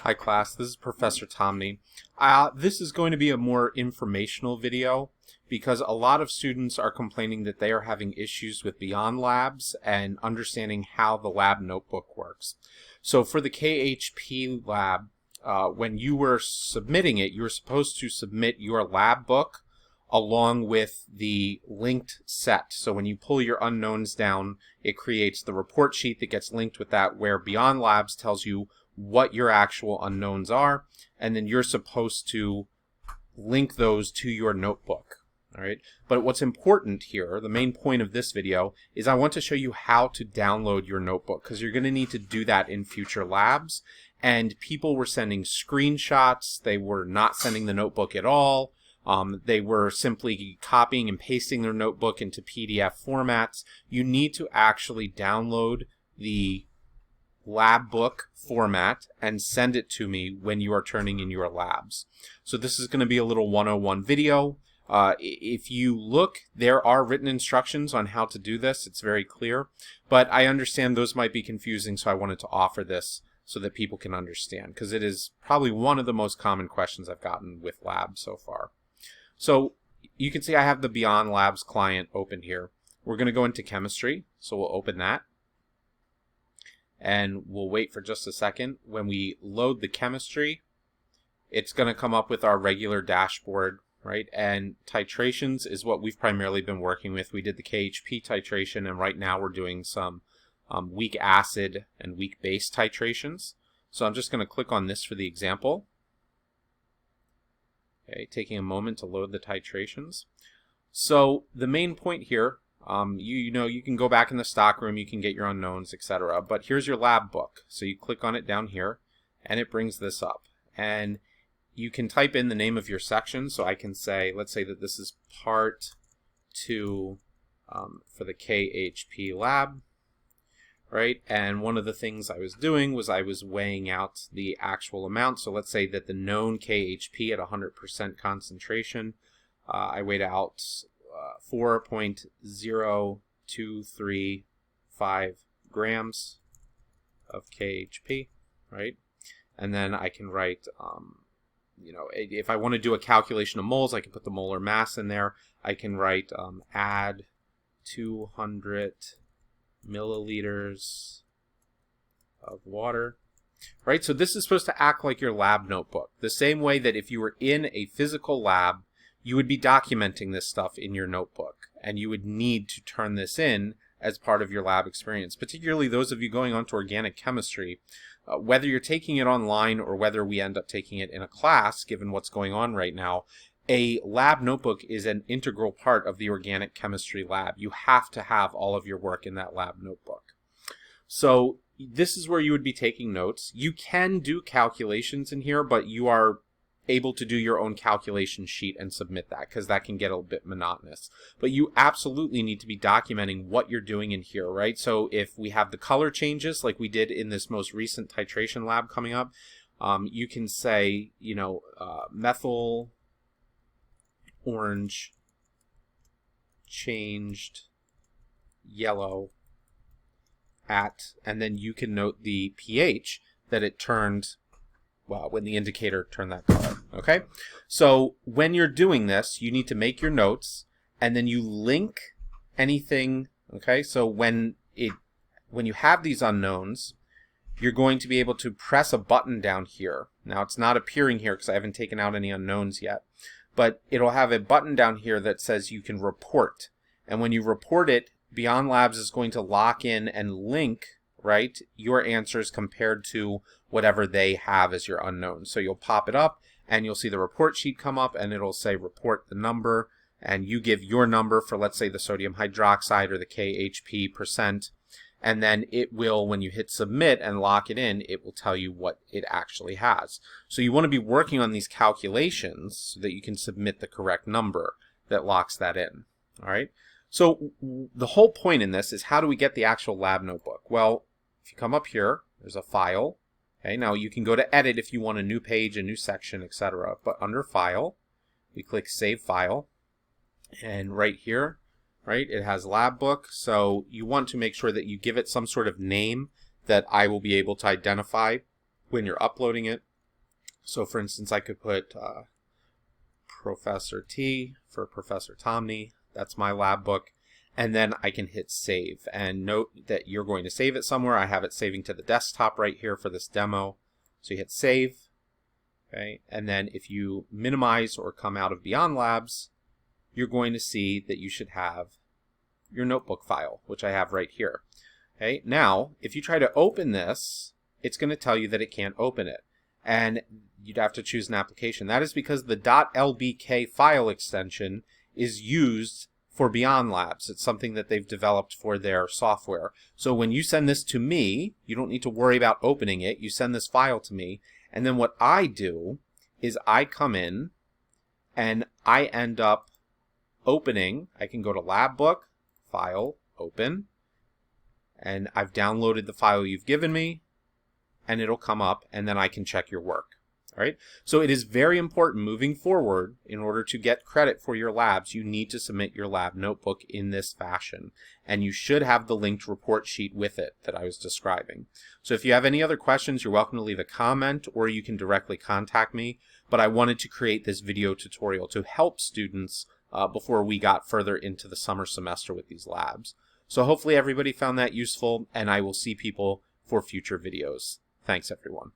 Hi class, this is Professor Tomney. This is going to be a more informational video because a lot of students are complaining that they are having issues with Beyond Labs and understanding how the lab notebook works. So for the KHP lab, when you were submitting it, you were supposed to submit your lab book along with the linked set. So when you pull your unknowns down, it creates the report sheet that gets linked with that, where Beyond Labs tells you what your actual unknowns are, and then you're supposed to link those to your notebook. All right. But what's important here, the main point of this video, is I want to show you how to download your notebook, because you're going to need to do that in future labs. And people were sending screenshots. They were not sending the notebook at all. They were simply copying and pasting their notebook into PDF formats. You need to actually download the lab book format and send it to me when you are turning in your labs. So this is going to be a little 101 video. If you look, there are written instructions on how to do this. It's very clear, but I understand those might be confusing, so I wanted to offer this so that people can understand, because it is probably one of the most common questions I've gotten with labs so far. So you can see I have the Beyond Labs client open here. We're going to go into chemistry, so we'll open that. And we'll wait for just a second. When we load the chemistry, it's going to come up with our regular dashboard, right? And titrations is what we've primarily been working with. We did the KHP titration, and right now we're doing some weak acid and weak base titrations. So I'm just going to click on this for the example. Okay, taking a moment to load the titrations. So the main point here, you can go back in the stockroom, you can get your unknowns, etc. But here's your lab book. So you click on it down here, and it brings this up. And you can type in the name of your section. So I can say, let's say that this is part 2 for the KHP lab, right? And one of the things I was doing was I was weighing out the actual amount. So let's say that the known KHP at 100% concentration, I weighed out 4.0235 grams of KHP, right? And then I can write, if I want to do a calculation of moles, I can put the molar mass in there. I can write add 200 milliliters of water, right? So this is supposed to act like your lab notebook, the same way that if you were in a physical lab, you would be documenting this stuff in your notebook, and you would need to turn this in as part of your lab experience, particularly those of you going on to organic chemistry. Whether you're taking it online or whether we end up taking it in a class, given what's going on right now, a lab notebook is an integral part of the organic chemistry lab. You have to have all of your work in that lab notebook. So this is where you would be taking notes. You can do calculations in here, but you are able to do your own calculation sheet and submit that, because that can get a bit monotonous. But you absolutely need to be documenting what you're doing in here, right? So if we have the color changes like we did in this most recent titration lab coming up, you can say, methyl orange changed yellow at, and then you can note the pH that it turned, well, when the indicator turned that color, okay? So when you're doing this, you need to make your notes, and then you link anything, okay? So when you have these unknowns, you're going to be able to press a button down here. Now it's not appearing here because I haven't taken out any unknowns yet, but it'll have a button down here that says you can report. And when you report it, Beyond Labs is going to lock in and link, right, your answers compared to whatever they have as your unknown. So you'll pop it up and you'll see the report sheet come up, and it'll say report the number, and you give your number for, let's say, the sodium hydroxide or the KHP percent, and then it will, when you hit submit and lock it in, it will tell you what it actually has. So you want to be working on these calculations so that you can submit the correct number that locks that in. All right. So the whole point in this is, how do we get the actual lab notebook? Well, if you come up here, there's a file. Okay, now you can go to edit if you want a new page, a new section, etc. But under file, we click save file, and right here, right, it has lab book. So you want to make sure that you give it some sort of name that I will be able to identify when you're uploading it. So for instance, I could put Professor T for Professor Tomney. That's my lab book. And then I can hit save. And note that you're going to save it somewhere. I have it saving to the desktop right here for this demo. So you hit save. Okay. And then if you minimize or come out of Beyond Labs, you're going to see that you should have your notebook file, which I have right here. Okay. Now, if you try to open this, it's going to tell you that it can't open it. And you'd have to choose an application. That is because the .lbk file extension is used for Beyond Labs. It's something that they've developed for their software. So when you send this to me, you don't need to worry about opening it. You send this file to me, and then what I do is I come in and I end up opening. I can go to Lab Book, File, Open, and I've downloaded the file you've given me, and it'll come up, and then I can check your work. All right. So it is very important moving forward, in order to get credit for your labs, you need to submit your lab notebook in this fashion. And you should have the linked report sheet with it that I was describing. So if you have any other questions, you're welcome to leave a comment, or you can directly contact me. But I wanted to create this video tutorial to help students before we got further into the summer semester with these labs. So hopefully everybody found that useful, and I will see people for future videos. Thanks, everyone.